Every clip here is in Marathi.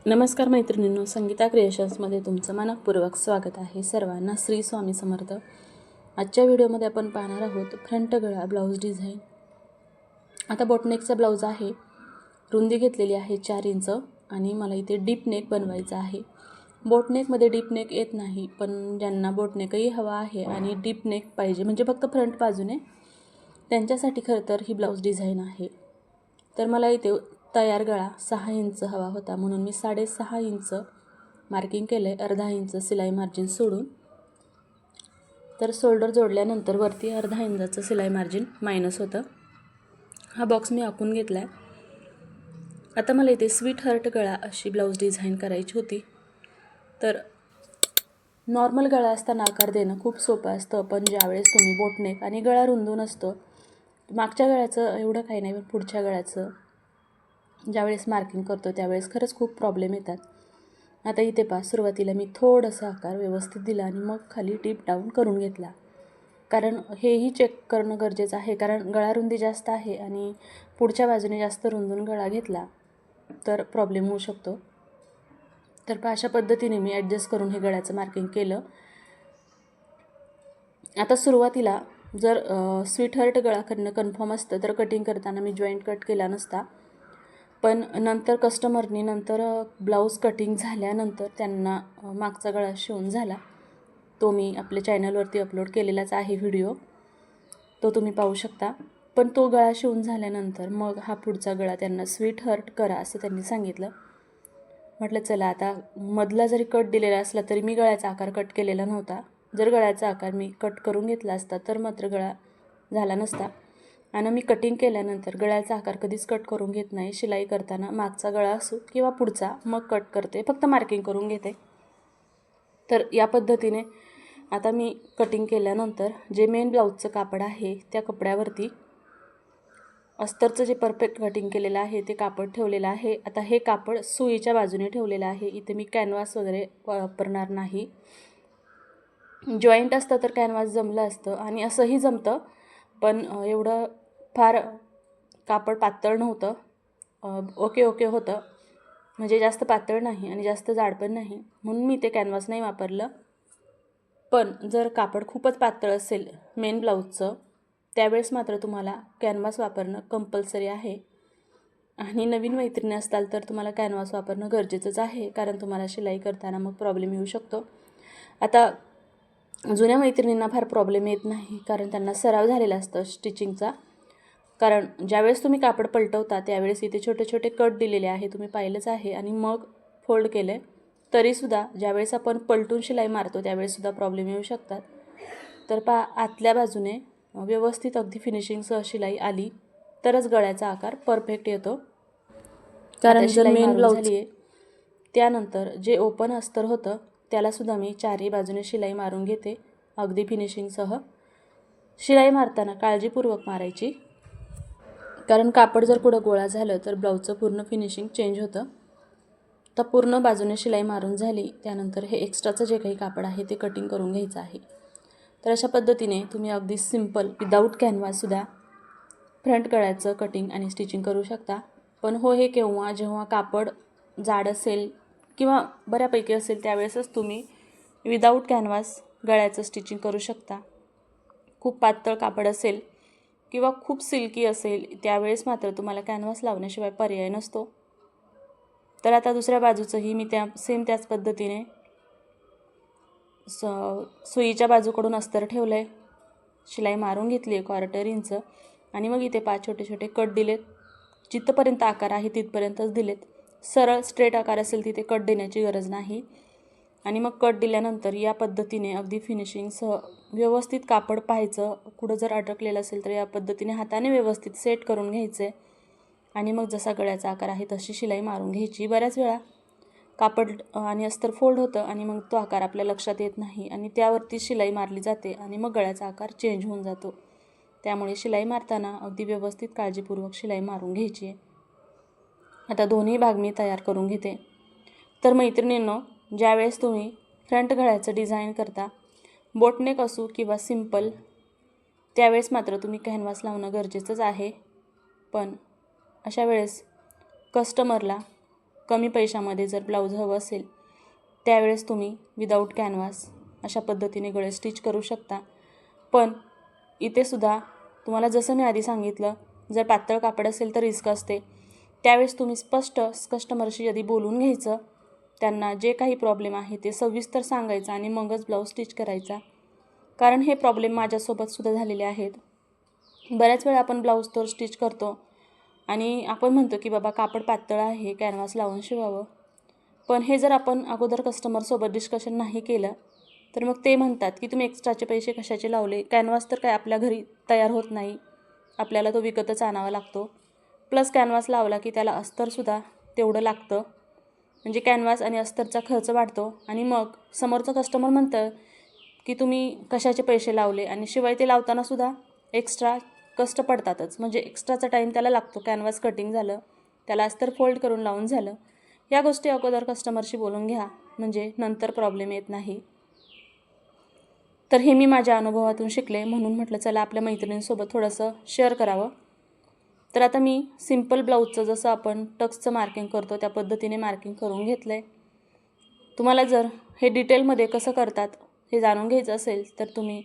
नमस्कार मैत्रिणींनो, संगीता क्रिएशन्समध्ये तुमचं मनपूर्वक स्वागत आहे. सर्वांना श्री स्वामी समर्थ. आजच्या व्हिडिओमध्ये आपण पाहणार आहोत फ्रंट गळा ब्लाऊज डिझाईन. आता बोटनेकचा ब्लाऊज आहे. रुंदी घेतलेली आहे 4 इंच आणि मला इथे डीप नेक बनवायचा आहे. बोटनेकमध्ये डीप नेक येत नाही, पण ज्यांना बोटनेकही हवा आहे आणि डीप नेक पाहिजे म्हणजे फक्त फ्रंट बाजूने, त्यांच्यासाठी खरं तर ही ब्लाऊज डिझाईन आहे. तर मला इथे तयार गळा 6 इंच हवा होता, म्हणून मी 6.5 इंच मार्किंग केलं आहे, अर्धा इंच सिलाई मार्जिन सोडून. तर शोल्डर जोडल्यानंतर वरती अर्धा इंचाचं सिलाई मार्जिन मायनस होतं. हा बॉक्स मी आखून घेतला आहे. आता मला इथे स्वीट हार्ट गळा अशी ब्लाऊज डिझाईन करायची होती. तर नॉर्मल गळा असताना आकार देणं खूप सोपं असतं, पण ज्यावेळेस तुम्ही बोटनेक आणि गळा रुंदून असतो, मागच्या गळ्याचं एवढं काही नाही, पण पुढच्या गळ्याचं ज्यावेळेस मार्किंग करतो त्यावेळेस खरंच खूप प्रॉब्लेम येतात. आता इथे सुरुवातीला मी थोडासा आकार व्यवस्थित दिला आणि मग खाली टीप डाऊन करून घेतला, कारण हेही चेक करणं गरजेचं आहे. कारण गळा रुंदी जास्त आहे आणि पुढच्या बाजूने जास्त रुंदून गळा घेतला तर प्रॉब्लेम होऊ शकतो. तर अशा पद्धतीने मी ॲडजस्ट करून हे गळ्याचं मार्किंग केलं. आता सुरुवातीला जर स्वीट हार्ट गळा करणं कन्फर्म असतं तर कटिंग करताना मी जॉईंट कट केला नसता, पण नंतर कस्टमरनी ब्लाऊज कटिंग झाल्यानंतर त्यांना मागचा गळा शिवून झाला. तो मी आपल्या चॅनलवरती अपलोड केलेलाच आहे व्हिडिओ, तो तुम्ही पाहू शकता. पण तो गळा शिवून झाल्यानंतर मग हा पुढचा गळा त्यांना स्वीट हार्ट करा असं त्यांनी सांगितलं. म्हटलं चला, आता मधला जरी कट दिलेला असला तरी मी गळ्याचा आकार कट केलेला नव्हता. जर गळ्याचा आकार मी कट करून घेतला असता तर मात्र गळा झाला नसता. आणि मी कटिंग केल्यानंतर गळ्याचा आकार कधीच कट करून घेत नाही. शिलाई करताना मागचा गळा असो किंवा पुढचा मग कट करते, फक्त मार्किंग करून घेते. तर या पद्धतीने आता मी कटिंग केल्यानंतर जे मेन ब्लाऊजचं कापड आहे त्या कपड्यावरती अस्तरचं जे परफेक्ट कटिंग केलेलं आहे ते कापड ठेवलेलं आहे. आता हे कापड सुईच्या बाजूने ठेवलेलं आहे. इथे मी कॅनव्हास वगैरे वापरणार नाही. जॉईंट असतं तर कॅनव्हास जमलं असतं आणि असंही जमतं, पण एवढं फार कापड पातळ नव्हतं. ओके होतं, म्हणजे जास्त पातळ नाही आणि जास्त जाड पण नाही, म्हणून मी ते कॅनव्हास नाही वापरलं. पण जर कापड खूपच पातळ असेल मेन ब्लाऊजचं, त्यावेळेस मात्र तुम्हाला कॅनव्हास वापरणं कंपल्सरी आहे. आणि नवीन मैत्रिणी असताल तर तुम्हाला कॅनव्हास वापरणं गरजेचंच आहे, कारण तुम्हाला शिलाई करताना मग प्रॉब्लेम येऊ शकतो. आता जुन्या मैत्रिणींना फार प्रॉब्लेम येत नाही, कारण त्यांना सराव झालेला असतं स्टिचिंगचा. कारण ज्यावेळेस तुम्ही कापड पलटवता त्यावेळेस इथे छोटे छोटे कट दिलेले आहे, तुम्ही पाहिलंच आहे, आणि मग फोल्ड केले तरीसुद्धा ज्यावेळेस आपण पलटून शिलाई मारतो त्यावेळेससुद्धा प्रॉब्लेम येऊ शकतात. तर आतल्या बाजूने व्यवस्थित अगदी फिनिशिंगसह शिलाई आली तरच गळ्याचा आकार परफेक्ट येतो. कारण जर मेन ब्लाऊज झाली आहे त्यानंतर जे ओपन अस्तर होतं त्यालासुद्धा मी चारही बाजूने शिलाई मारून घेते अगदी फिनिशिंगसह. शिलाई मारताना काळजीपूर्वक मारायची, कारण कापड जर पुढं गोळा झालं तर ब्लाऊजचं पूर्ण फिनिशिंग चेंज होतं. तर पूर्ण बाजूने शिलाई मारून झाली त्यानंतर हे एक्स्ट्राचं जे काही कापड आहे ते कटिंग करून घ्यायचं आहे. तर अशा पद्धतीने तुम्ही अगदी सिम्पल विदाऊट कॅनव्हाससुद्धा फ्रंट गळ्याचं कटिंग आणि स्टिचिंग करू शकता. पण हे केव्हा, जेव्हा कापड जाड असेल किंवा बऱ्यापैकी असेल त्यावेळेसच तुम्ही विदाऊट कॅनव्हास गळ्याचं स्टिचिंग करू शकता. खूप पातळ कापड असेल किंवा खूप सिल्की असेल त्यावेळेस मात्र तुम्हाला कॅनव्हास लावण्याशिवाय पर्याय नसतो. तर आता दुसऱ्या बाजूचंही मी त्याच पद्धतीने सुईच्या बाजूकडून अस्तर ठेवलं आहे, शिलाई मारून घेतली आहे 1/4 इंच, आणि मग इथे 5 छोटे छोटे कट दिलेत. जिथपर्यंत आकार आहे तिथपर्यंतच दिलेत. सरळ स्ट्रेट आकार असेल तिथे कट देण्याची गरज नाही. आणि मग कट दिल्यानंतर या पद्धतीने अगदी फिनिशिंगसह व्यवस्थित कापड पाहायचं, कुठं जर अटकलेलं असेल तर या पद्धतीने हाताने व्यवस्थित सेट करून घ्यायचे आणि मग जसा गळ्याचा आकार आहे तशी शिलाई मारून घ्यायची. बऱ्याच वेळा कापड आणि अस्तर फोल्ड होतं आणि मग तो आकार आपल्या लक्षात येत नाही आणि त्यावरती शिलाई मारली जाते आणि मग गळ्याचा आकार चेंज होऊन जातो. त्यामुळे शिलाई मारताना अगदी व्यवस्थित काळजीपूर्वक शिलाई मारून घ्यायची आहे. आता दोन्ही भाग मी तयार करून घेते. तर मैत्रिणींनो, ज्यावेळेस तुम्ही फ्रंट गळ्याचं डिझाईन करता, बोटनेक असू किंवा सिम्पल, त्यावेळेस मात्र तुम्ही कॅनव्हास लावणं गरजेचंच आहे. पण अशा वेळेस कस्टमरला कमी पैशामध्ये जर ब्लाऊज हवं असेल त्यावेळेस तुम्ही विदाऊट कॅनव्हास अशा पद्धतीने गळे स्टिच करू शकता. पण इथेसुद्धा तुम्हाला जसं मी आधी सांगितलं, जर पातळ कापड असेल तर रिस्क असते. त्यावेळेस तुम्ही स्पष्ट कस्टमरशी आधी बोलून घ्यायचं, त्यांना जे काही प्रॉब्लेम आहे ते सविस्तर सांगायचं आणि मगच ब्लाऊज स्टिच करायचा. कारण हे प्रॉब्लेम माझ्यासोबतसुद्धा झालेले आहेत. बऱ्याच वेळा आपण ब्लाऊज तर स्टिच करतो आणि आपण म्हणतो की बाबा कापड पातळ आहे, कॅनव्हास लावून शिवावं. पण हे जर आपण अगोदर कस्टमरसोबत डिस्कशन नाही केलं तर मग ते म्हणतात की तुम्ही एक्स्ट्राचे पैसे कशाचे लावले. कॅनव्हास तर काय आपल्या घरी तयार होत नाही, आपल्याला तो विकतच आणावा लागतो. प्लस कॅनव्हास लावला की त्याला अस्तरसुद्धा तेवढं लागतं. म्हणजे कॅनव्हास आणि अस्तरचा खर्च वाढतो आणि मग समोरचं कस्टमर म्हणतं की तुम्ही कशाचे पैसे लावले. आणि शिवाय ते लावतानासुद्धा एक्स्ट्रा कष्ट पडतातच, म्हणजे एक्स्ट्राचा टाईम त्याला लागतो. कॅनव्हास कटिंग झालं, त्याला अस्तर फोल्ड करून लावून झालं. या गोष्टी अगोदर कस्टमरशी बोलून घ्या, म्हणजे नंतर प्रॉब्लेम येत नाही. तर हे मी माझ्या अनुभवातून शिकले, म्हणून म्हटलं चला आपल्या मैत्रिणींसोबत थोडंसं शेअर करावं. तर आता मी सिम्पल ब्लाऊजचं जसं आपण टक्सचं मार्किंग करतो त्या पद्धतीने मार्किंग करून घेतलं आहे. तुम्हाला जर हे डिटेलमध्ये कसं करतात हे जाणून घ्यायचं असेल तर तुम्ही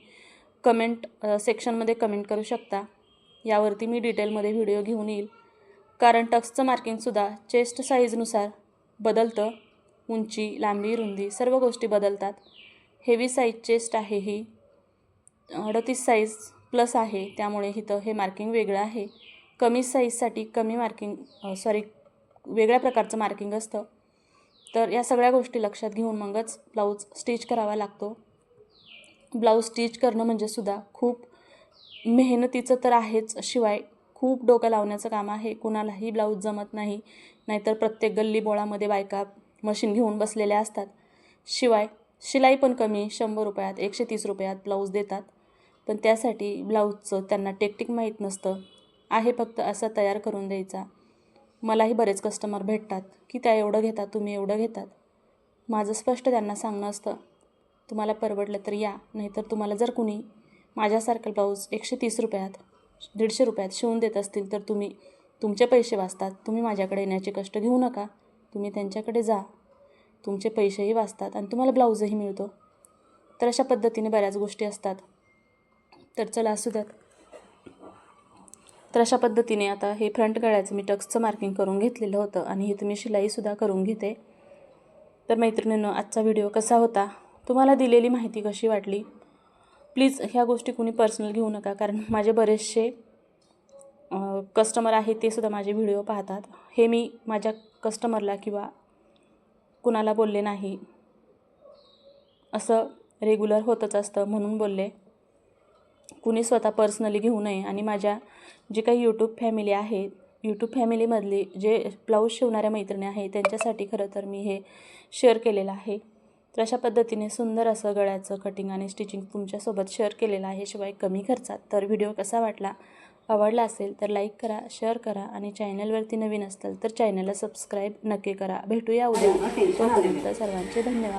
कमेंट सेक्शनमध्ये कमेंट करू शकता. यावरती मी डिटेलमध्ये व्हिडिओ घेऊन येईल. कारण टक्सचं मार्किंगसुद्धा चेस्ट साईजनुसार बदलतं. उंची, लांबी, रुंदी सर्व गोष्टी बदलतात. हेवी साईज चेस्ट आहे, ही 38 साईज प्लस आहे, त्यामुळे इथं हे मार्किंग वेगळं आहे. कमी साईजसाठी कमी मार्किंग वेगळ्या प्रकारचं मार्किंग असतं. तर या सगळ्या गोष्टी लक्षात घेऊन मगच ब्लाऊज स्टिच करावा लागतो. ब्लाऊज स्टिच करणं म्हणजे सुद्धा खूप मेहनतीचं तर आहेच, शिवाय खूप डोकं लावण्याचं काम आहे. कुणालाही ब्लाऊज जमत नाही, नाहीतर प्रत्येक गल्ली बोळामध्ये बायका मशीन घेऊन बसलेल्या असतात. शिवाय शिलाई पण कमी, 100 रुपयात 130 रुपयात ब्लाऊज देतात. पण त्यासाठी ब्लाऊजचं त्यांना टेक्निक माहीत नसतं, आहे फक्त असं तयार करून द्यायचा. मलाही बरेच कस्टमर भेटतात की त्या एवढं घेतात, तुम्ही एवढं घेतात. माझं स्पष्ट त्यांना सांगणं असतं, तुम्हाला परवडलं तर या, नाहीतर तुम्हाला जर कुणी माझ्यासारखं ब्लाऊज 130 रुपयात 150 रुपयात शिवून देत असतील तर तुमचे पैसे वाचतात. तुम्ही माझ्याकडे येण्याचे कष्ट घेऊ नका, तुम्ही त्यांच्याकडे जा, तुमचे पैसेही वाचतात आणि तुम्हाला ब्लाऊजही मिळतो. तर अशा पद्धतीने बऱ्याच गोष्टी असतात. तर चला असू द्यात. तर अशा पद्धतीने आता हे फ्रंट गळ्याचं मी टक्सचं मार्किंग करून घेतलेलं होतं आणि इथं मी शिलाईसुद्धा करून घेते. तर मैत्रिणींनो, आजचा व्हिडिओ कसा होता, तुम्हाला दिलेली माहिती कशी वाटली, प्लीज ह्या गोष्टी कुणी पर्सनल घेऊ नका. कारण माझे बरेचसे कस्टमर आहेत, ते सुद्धा माझे व्हिडिओ पाहतात. हे मी माझ्या कस्टमरला किंवा कुणाला बोलले नाही, असं रेग्युलर होतच असतं म्हणून बोलले. कुणी स्वतः पर्सनली घेऊ नये. आणि माझ्या जे काही यूट्यूब फॅमिली आहे, यूट्यूब फॅमिलीमधले जे ब्लाऊज शिवणाऱ्या मैत्रिणी आहेत त्यांच्यासाठी खरं तर मी हे शेअर केलेलं आहे. तर अशा पद्धतीने सुंदर असं गळ्याचं कटिंग आणि स्टिचिंग तुमच्यासोबत शेअर केलेलं आहे, शिवाय कमी खर्चात. तर व्हिडिओ कसा वाटला, आवडला असेल तर लाईक करा, शेअर करा आणि चॅनलवरती नवीन असाल तर चॅनलला सबस्क्राईब नक्की करा. भेटूया उद्या. तोपर्यंत सर्वांचे धन्यवाद.